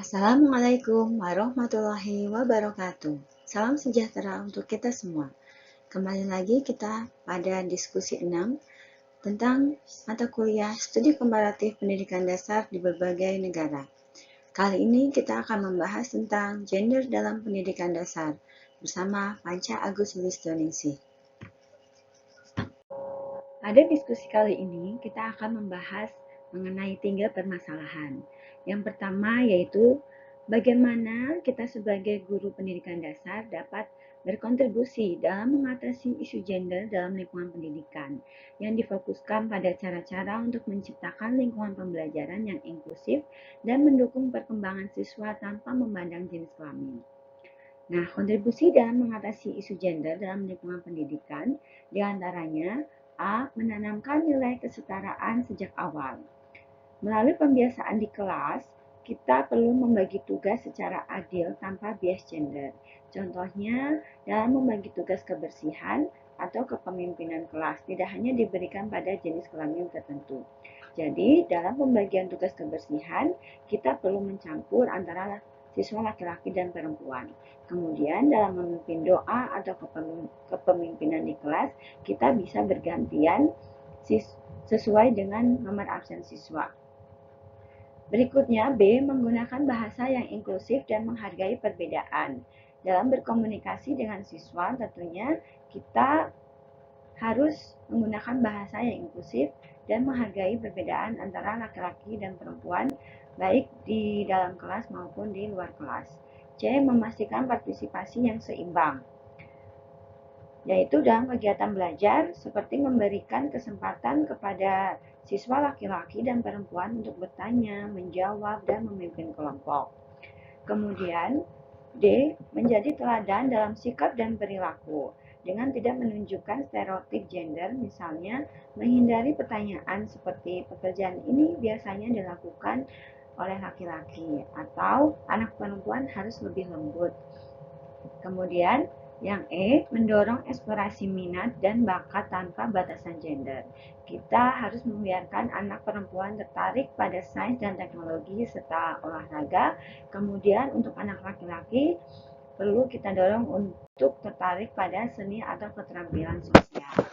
Assalamualaikum warahmatullahi wabarakatuh. Salam sejahtera untuk kita semua. Kembali lagi kita pada diskusi 6 tentang mata kuliah studi komparatif pendidikan dasar di berbagai negara. Kali ini kita akan membahas tentang gender dalam pendidikan dasar bersama Panca Agus Listoningsih. Pada diskusi kali ini kita akan membahas mengenai 3 permasalahan. Yang pertama yaitu bagaimana kita sebagai guru pendidikan dasar dapat berkontribusi dalam mengatasi isu gender dalam lingkungan pendidikan yang difokuskan pada cara-cara untuk menciptakan lingkungan pembelajaran yang inklusif dan mendukung perkembangan siswa tanpa memandang jenis kelamin. Nah, kontribusi dalam mengatasi isu gender dalam lingkungan pendidikan diantaranya A. Menanamkan nilai kesetaraan sejak awal. Melalui pembiasaan di kelas, kita perlu membagi tugas secara adil tanpa bias gender. Contohnya, dalam membagi tugas kebersihan atau kepemimpinan kelas, tidak hanya diberikan pada jenis kelamin tertentu. Jadi, dalam pembagian tugas kebersihan, kita perlu mencampur antara siswa laki-laki dan perempuan. Kemudian dalam memimpin doa atau kepemimpinan di kelas, kita bisa bergantian sesuai dengan nomor absen siswa. Berikutnya, B. Menggunakan bahasa yang inklusif dan menghargai perbedaan. Dalam berkomunikasi dengan siswa, tentunya kita harus menggunakan bahasa yang inklusif dan menghargai perbedaan antara laki-laki dan perempuan, baik di dalam kelas maupun di luar kelas. C. Memastikan partisipasi yang seimbang, yaitu dalam kegiatan belajar seperti memberikan kesempatan kepada siswa laki-laki dan perempuan untuk bertanya, menjawab, dan memimpin kelompok. Kemudian, D. Menjadi teladan dalam sikap dan perilaku dengan tidak menunjukkan stereotip gender, misalnya menghindari pertanyaan seperti pekerjaan ini biasanya dilakukan oleh laki-laki atau anak perempuan harus lebih lembut. Kemudian yang E, mendorong eksplorasi minat dan bakat tanpa batasan gender. Kita harus membiarkan anak perempuan tertarik pada sains dan teknologi serta olahraga. Kemudian untuk anak laki-laki perlu kita dorong untuk tertarik pada seni atau keterampilan sosial.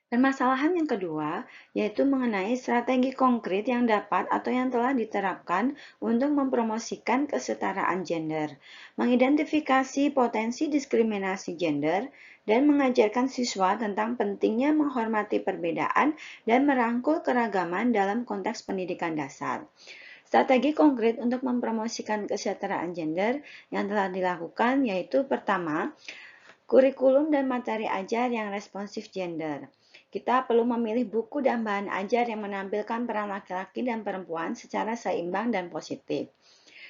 Permasalahan yang kedua yaitu mengenai strategi konkret yang dapat atau yang telah diterapkan untuk mempromosikan kesetaraan gender, mengidentifikasi potensi diskriminasi gender, dan mengajarkan siswa tentang pentingnya menghormati perbedaan dan merangkul keragaman dalam konteks pendidikan dasar. Strategi konkret untuk mempromosikan kesetaraan gender yang telah dilakukan yaitu pertama, kurikulum dan materi ajar yang responsif gender. Kita perlu memilih buku dan bahan ajar yang menampilkan peran laki-laki dan perempuan secara seimbang dan positif.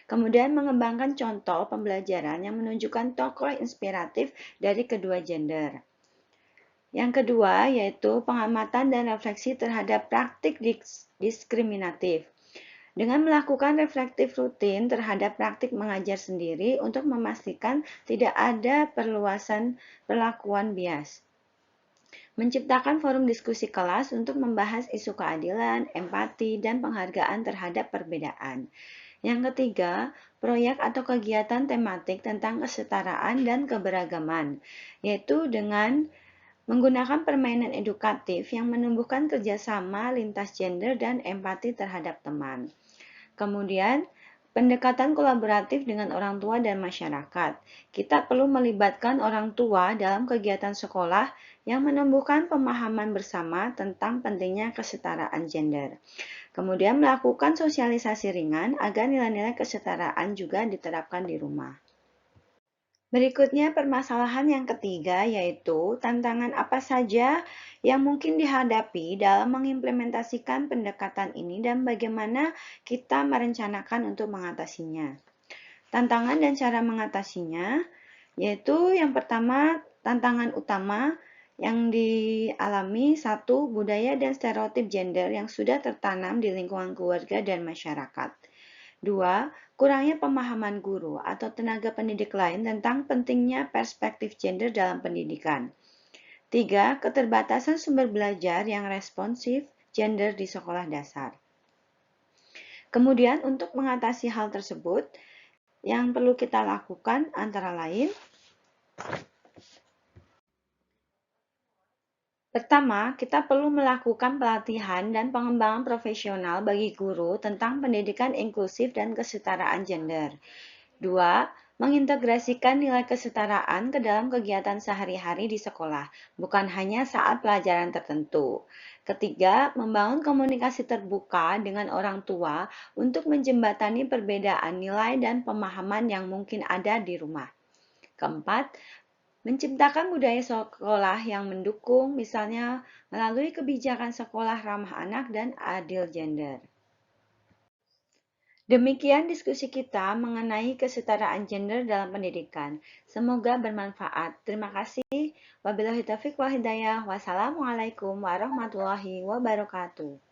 Kemudian mengembangkan contoh pembelajaran yang menunjukkan tokoh inspiratif dari kedua gender. Yang kedua yaitu pengamatan dan refleksi terhadap praktik diskriminatif. Dengan melakukan reflektif rutin terhadap praktik mengajar sendiri untuk memastikan tidak ada perluasan perlakuan bias. Menciptakan forum diskusi kelas untuk membahas isu keadilan, empati, dan penghargaan terhadap perbedaan. Yang ketiga, proyek atau kegiatan tematik tentang kesetaraan dan keberagaman, yaitu dengan menggunakan permainan edukatif yang menumbuhkan kerjasama lintas gender dan empati terhadap teman. Kemudian, pendekatan kolaboratif dengan orang tua dan masyarakat. Kita perlu melibatkan orang tua dalam kegiatan sekolah yang menumbuhkan pemahaman bersama tentang pentingnya kesetaraan gender. Kemudian melakukan sosialisasi ringan agar nilai-nilai kesetaraan juga diterapkan di rumah. Berikutnya permasalahan yang ketiga yaitu tantangan apa saja yang mungkin dihadapi dalam mengimplementasikan pendekatan ini dan bagaimana kita merencanakan untuk mengatasinya. Tantangan dan cara mengatasinya yaitu yang pertama tantangan utama yang dialami satu, budaya dan stereotip gender yang sudah tertanam di lingkungan keluarga dan masyarakat. 2. Kurangnya pemahaman guru atau tenaga pendidik lain tentang pentingnya perspektif gender dalam pendidikan. 3. Keterbatasan sumber belajar yang responsif gender di sekolah dasar. Kemudian untuk mengatasi hal tersebut, yang perlu kita lakukan antara lain, pertama, kita perlu melakukan pelatihan dan pengembangan profesional bagi guru tentang pendidikan inklusif dan kesetaraan gender. Dua, mengintegrasikan nilai kesetaraan ke dalam kegiatan sehari-hari di sekolah, bukan hanya saat pelajaran tertentu. Ketiga, membangun komunikasi terbuka dengan orang tua untuk menjembatani perbedaan nilai dan pemahaman yang mungkin ada di rumah. Keempat, menciptakan budaya sekolah yang mendukung, misalnya melalui kebijakan sekolah ramah anak dan adil gender. Demikian diskusi kita mengenai kesetaraan gender dalam pendidikan. Semoga bermanfaat. Terima kasih. Wabillahi taufiq wal hidayah. Wassalamualaikum warahmatullahi wabarakatuh.